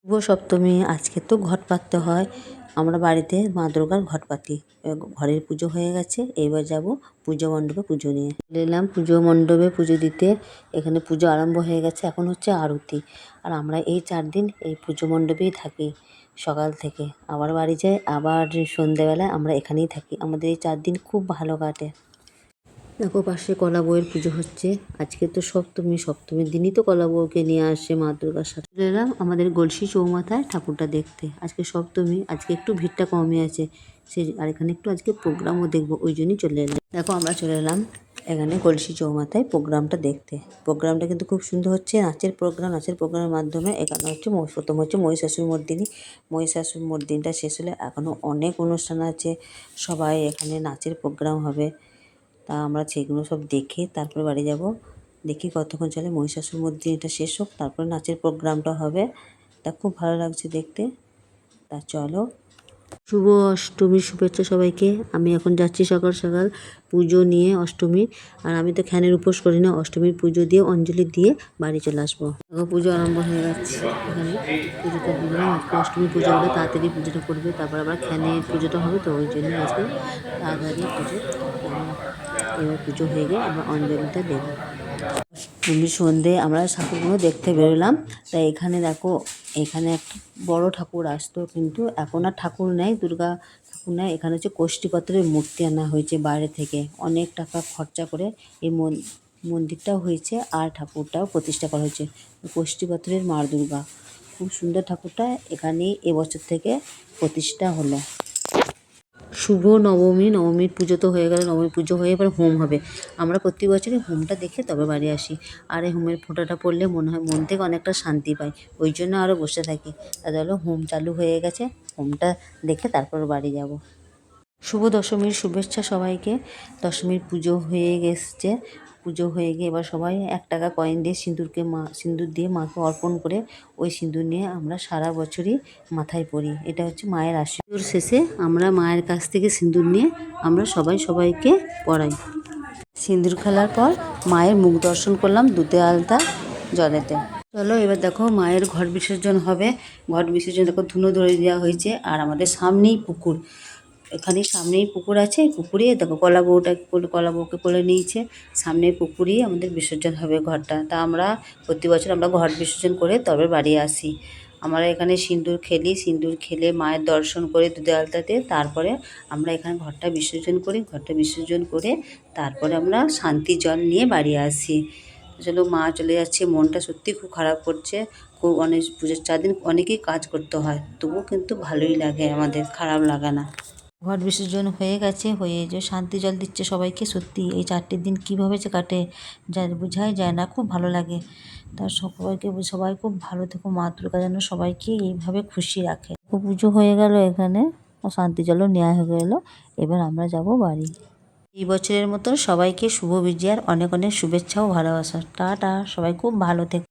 শুভ সপ্তমী আজকে তো ঘট পাততে হয়। আমরা বাড়িতে মা দুর্গার ঘট পাতি। ঘরের পুজো হয়ে গেছে, এবার যাব পুজো মণ্ডপে পুজো নিয়ে। চলে এলাম পুজো মণ্ডপে পুজো দিতে। এখানে পুজো আরম্ভ হয়ে গেছে, এখন হচ্ছে আরতি। আর আমরা এই 4 দিন এই পুজো মণ্ডপেই থাকি সকাল থেকে। আবার বাড়ি যাই, আবার সন্ধ্যেবেলায় আমরা এখানেই থাকি। আমাদের এই 4 দিন খুব ভালো কাটে। দেখো পাশে কলা বউয়ের পুজো হচ্ছে। আজকে তো সপ্তমীর দিনই তো কলা বউকে নিয়ে আসে মা দুর্গার সাথে। চলে এলাম আমাদের গলসি চৌমাথায় ঠাকুরটা দেখতে। আজকে সপ্তমী, আজকে একটু ভিড়টা কমই আছে। আর এখানে একটু আজকে প্রোগ্রামও দেখবো, ওই জন্যই চলে এলাম। দেখো আমরা চলে এলাম এখানে গলসি চৌমাথায় প্রোগ্রামটা দেখতে। প্রোগ্রামটা কিন্তু খুব সুন্দর হচ্ছে, নাচের প্রোগ্রামের মাধ্যমে। এখানে হচ্ছে প্রথম হচ্ছে মহিষাসুরমর্দিনী। মহিষাসুরমর্দিনীটা শেষ হলে এখনও অনেক অনুষ্ঠান আছে। সবাই এখানে নাচের প্রোগ্রাম হবে। তা আমরা সেগুলো সব দেখে তারপরে বাড়ি যাব। দেখি কতক্ষণ চলে, মহিষাসুরমর্দিনীটা শেষ হোক, তারপরে নাচের প্রোগ্রামটা হবে। তা খুব ভালো লাগছে দেখতে। তা চলো, শুভ অষ্টমীর শুভেচ্ছা সবাইকে। আমি এখন যাচ্ছি সকাল সকাল পুজো নিয়ে অষ্টমীর। আর আমি তো খ্যানের উপোস করি না, অষ্টমীর পুজো দিয়ে অঞ্জলি দিয়ে বাড়ি চলে আসবো। পুজো আরম্ভ হয়ে যাচ্ছে। এখানে পুজোটা দিলাম। আজকে অষ্টমীর পুজো হলে তাড়াতাড়ি পুজোটা করবে, তারপর আবার খ্যানের পুজোটা হবে, তো ওই জন্য আজকে তাড়াতাড়ি পুজো। এবার পুজো হয়ে গিয়ে আমরা অঞ্জলিটা দেবো। অষ্টমীর সন্ধ্যে আমরা ঠাকুরগুলো দেখতে বেরোলাম। তাই এখানে দেখো, এখানে একটা বড় ঠাকুর আসতো, কিন্তু এখন আর ঠাকুর নেই, দুর্গা ঠাকুর নেই। এখানে হচ্ছে কষ্টিপাথরের মূর্তি আনা হয়েছে বাইরে থেকে, অনেক টাকা খরচা করে এই মন্দিরটাও হয়েছে আর ঠাকুরটাও প্রতিষ্ঠা করা হয়েছে। কষ্টিপাথরের মা দুর্গা, খুব সুন্দর ঠাকুরটা। এখানেই এবছর থেকে প্রতিষ্ঠা হলো। শুভ নবমী, নবমীর পুজো তো হয়ে গেল। নবমী পুজো হয়ে এবার হোম হবে। আমরা প্রতি বছরই হোমটা দেখে তবে বাড়ি আসি। আর এই হোমের ফোঁটাটা পড়লে মনে হয় মন থেকে অনেকটা শান্তি পাই, ওই জন্য আরও বসে থাকি। তাহলে হলো হোম চালু হয়ে গেছে, হোমটা দেখে তারপর বাড়ি যাব। শুভ দশমীর শুভেচ্ছা সবাইকে। দশমীর পুজো হয়ে গেছে। পুজো হয়ে গিয়ে এবার সবাই 1 টাকা কয়েন দিয়ে সিঁদুর দিয়ে মাকে অর্পণ করে, ওই সিঁদুর নিয়ে আমরা সারা বছরই মাথায় পরি। এটা হচ্ছে মায়ের আশীর্বাদ। শেষে আমরা মায়ের কাছ থেকে সিঁদুর নিয়ে আমরা সবাইকে পরাই। সিঁদুর খেলার পর মায়ের মুখ দর্শন করলাম দুধে আলতা জলেতে। চলো এবার দেখো মায়ের ঘট বিসর্জন হবে। ঘট বিসর্জন দেখো ধুনো ধরে দেওয়া হয়েছে। আর আমাদের সামনেই পুকুর, এখানে সামনেই পুকুর আছে। পুকুরে দেখো কলা বউকে কোলে নিয়েছে। সামনে পুকুরেই আমাদের বিসর্জন হবে ঘরটা। তা আমরা প্রতি বছর আমরা ঘট বিসর্জন করে তবে বাড়ি আসি। আমরা এখানে সিঁদুর খেলে মায়ের দর্শন করে দুধে আলতাতে, তারপরে আমরা এখানে ঘরটা বিসর্জন করি। ঘরটা বিসর্জন করে তারপরে আমরা শান্তি জল নিয়ে বাড়ি আসি। চলো, মা চলে যাচ্ছে, মনটা সত্যি খুব খারাপ করছে। অনেক পুজোর 4 দিন অনেকেই কাজ করতে হয়, তবুও কিন্তু ভালোই লাগে, আমাদের খারাপ লাগে না। ঘট বিসর্জন হয়ে গেছে, হয়ে যে শান্তি জল দিচ্ছে সবাইকে। সত্যি এই 4টে দিন কীভাবে যে কাটে যা বোঝাই যায় না, খুব ভালো লাগে। তার সবাই খুব ভালো থেকো, মা দুর্গা যেন সবাইকে এইভাবে খুশি রাখে। পুজো হয়ে গেল এখানে, শান্তি জলও নেওয়া হয়ে গেল। এবার আমরা যাব বাড়ি। এই বছরের মতো সবাইকে শুভ বিজয়ার অনেক অনেক শুভেচ্ছা ও ভালোবাসা। টাটা, সবাই খুব ভালো থেকো।